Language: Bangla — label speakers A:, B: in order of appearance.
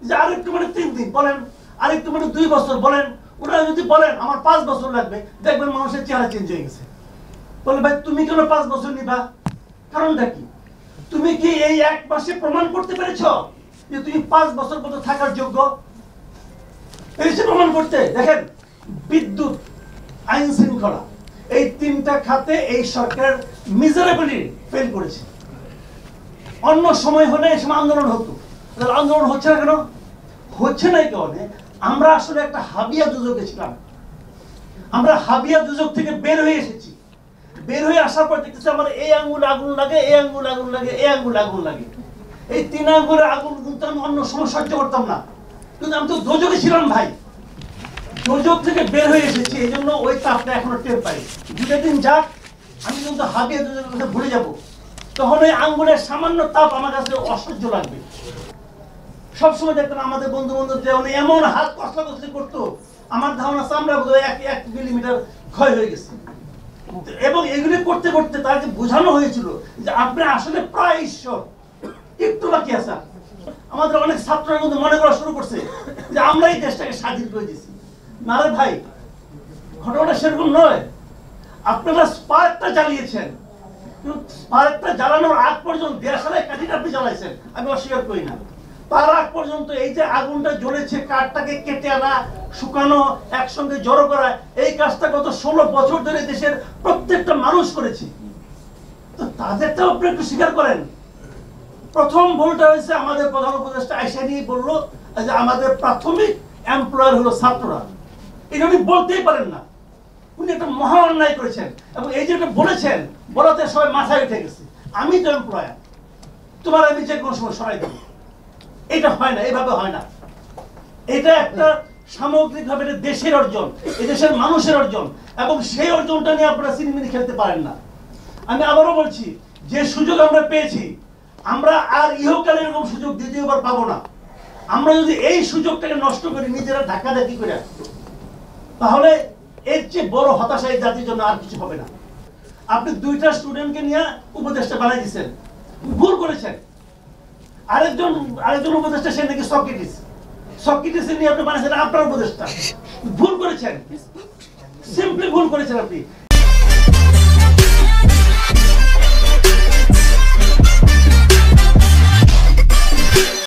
A: যে আরেকটু মানে 3 দিন বলেন, আরেকটু মানে 2 বছর বলেন, ওরা যদি বলেন আমার 5 বছর লাগবে, দেখবেন মানুষের চেহারা চেঞ্জ হয়ে গেছে। বলে ভাই তুমি কেন 5 বছর নিবা? কারণটা কি? তুমি কি এই 1 মাসে প্রমাণ করতে পেরেছো যে তুমি 5 বছর পর্যন্ত থাকার যোগ্য? পেরেছে প্রমাণ করতে? দেখেন, বিদ্যুৎ, আইন শৃঙ্খলা, এই 3টা খাতে এই সরকার মিজারেবলি ফেল করেছে। অন্য সময় হলে এই সময় আন্দোলন হতো, আন্দোলন হচ্ছে না কেন? হচ্ছে না এই কারণে আমরা আসলে একটা হাবিয়া দুজকে ছিলাম। আমরা হাবিয়া দুজক থেকে বের হয়ে এসেছি। বের হয়ে আসার পর দেখতেছি আমার এই আঙ্গুল আগুন লাগে, এই আঙ্গুল আগুন লাগে, এই আঙ্গুল আগুন লাগে। এই 3 আঙ্গুলের আগুন কিন্তু আমি অন্য সময় সহ্য করতাম না, কিন্তু আমি তো দোজকে ছিলাম ভাই। দোজক থেকে বের হয়ে এসেছি, এই জন্য ওই তাপটা এখনো টের পাই। 2 দিন যাক, আমি কিন্তু হাবিয়া দুজকের কথা ভুলে যাব। তখন ওই আঙ্গুলের সামান্য তাপ আমার কাছে অসহ্য লাগবে। সবসময় দেখতাম আমাদের বন্ধু বান্ধব এমন হাত কসলাকসলি করতো, আমার ধারণা চামড়া বোধহয় 1 মিলিমিটার ক্ষয় হয়ে গেছে। এবং এগুলি করতে করতে তাকে বোঝানো হয়েছিল যে আপনি আসলে প্রায় ঈশ্বর, একটু বাকি আছে। আমাদের অনেক ছাত্ররা কিন্তু মনে করা শুরু করছে যে আমরা এই দেশটাকে স্বাধীন করে দিয়েছি। না রে ভাই, ঘটনাটা সেরকম নয়। আপনারা স্পার্কটা জ্বালিয়েছেন, কিন্তু স্পার্কটা জ্বালানোর আগ পর্যন্ত দেশালায় কাঠিটা আপনি জ্বালাইছেন, আমি অস্বীকার করি না। তার আগ পর্যন্ত এই যে আগুনটা জ্বলেছে, কাঠটাকে কেটে আনা, শুকানো, একসঙ্গে জড়ো করা, এই কাজটা গত 16 বছর ধরে দেশের প্রত্যেকটা মানুষ করেছে। তো তাদেরটাও আপনি একটু স্বীকার করেন। প্রথম ভুলটা হয়েছে আমাদের প্রধান উপদেষ্টা আইসা নিয়ে বললো যে আমাদের প্রাথমিক এমপ্লয়ার হলো ছাত্ররা। এটা উনি বলতেই পারেন না, উনি একটা মহা অন্যায় করেছেন। এবং এই যে বলেছেন, বলাতে সবাই মাথায় উঠে গেছে, আমি তো এমপ্লয়ার, তোমার আমি যে কোনো সময় সরাই দেবো। এটা হয় না, এইভাবে হয় না। এটা একটা সামগ্রিকভাবে দেশের অর্জন, এই দেশের মানুষের অর্জন, এবং সেই অর্জনটা নিয়ে আপনারা সিনেমিনি খেলতে পারেন না। আমি আবারও বলছি, যে সুযোগ আমরা পেয়েছি, আমরা আর ইহকালে এরকম সুযোগ দ্বিতীয়বার পাবো না। আমরা যদি এই সুযোগটাকে নষ্ট করি, নিজেরা ধাক্কাধাক্কি করে, তাহলে এর চেয়ে বড় হতাশা এই জাতির জন্য আর কিছু হবে না। আপনি 2টা স্টুডেন্টকে নিয়ে উপদেষ্টা বানাই দিচ্ছেন, ভুল করেছেন। আরেকজন উপদেষ্টা, সে নাকি সক্রেটিস নিয়ে আপনি বানাইছেন আপনার উপদেষ্টা, ভুল করেছেন, সিম্পলি ভুল করেছেন আপনি।